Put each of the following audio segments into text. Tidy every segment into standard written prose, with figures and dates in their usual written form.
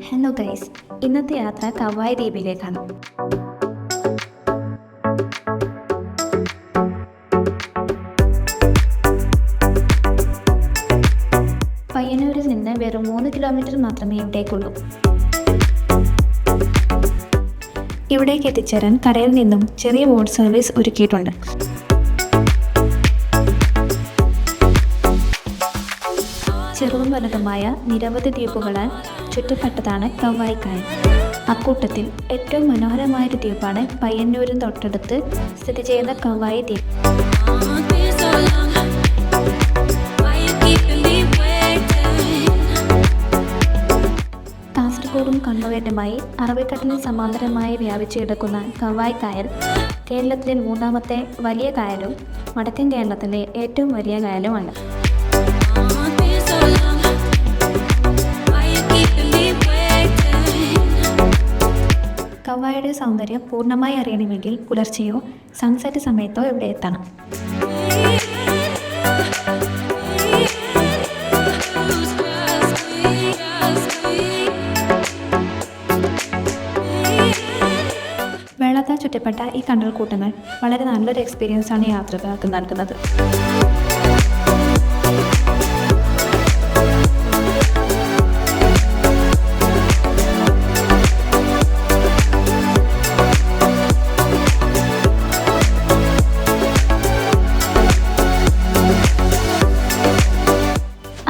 Hello guys, ഇന്നത്തെ യാത്ര kawaii ദ്വീപിലേക്കാണ്. പയ്യന്നൂരിൽ നിന്ന് വെറും 3 കിലോമീറ്റർ മാത്രമേ ഇവിടേക്കുള്ളൂ. ഇവിടേക്ക് എത്തിച്ചേരാൻ കരയിൽ നിന്നും ചെറിയ ബോട്ട് സർവീസ് ഒരുക്കിയിട്ടുണ്ട്. ചെറുതും വലുതുമായ നിരവധി ദ്വീപുകളാൽ ചുറ്റപ്പെട്ടതാണ് കവായ് കായൽ. അക്കൂട്ടത്തിൽ ഏറ്റവും മനോഹരമായൊരു ദ്വീപാണ് പയ്യന്നൂരിന് തൊട്ടടുത്ത് സ്ഥിതി ചെയ്യുന്ന കവായ് ദ്വീപ്. കാസർഗോഡും കണ്ണൂരുമായി അറബിക്കടലിന് സമാന്തരമായി വ്യാപിച്ചു കിടക്കുന്ന കവായ് കായൽ കേരളത്തിലെ 3ാമത്തെ വലിയ കായലും വടക്കൻ കേരളത്തിലെ ഏറ്റവും വലിയ കായലുമാണ്. കവായുടെ സൗന്ദര്യം പൂർണ്ണമായി അറിയണമെങ്കിൽ പുലർച്ചെയോ സൺസെറ്റ് സമയത്തോ ഇവിടെ എത്തണം. വെള്ളത്താൽ ചുറ്റപ്പെട്ട ഈ കണ്ടൽക്കൂട്ടങ്ങൾ വളരെ നല്ലൊരു എക്സ്പീരിയൻസാണ് യാത്രക്കാർക്ക് നൽകുന്നത്.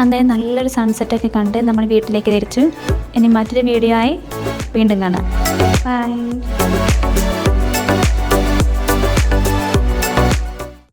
അന്നേരം നല്ലൊരു സൺസെറ്റൊക്കെ കണ്ട് നമ്മൾ വീട്ടിലേക്ക് തിരിച്ചു. ഇനി മറ്റൊരു വീഡിയോ ആയി വീണ്ടും കാണാം. ബൈ.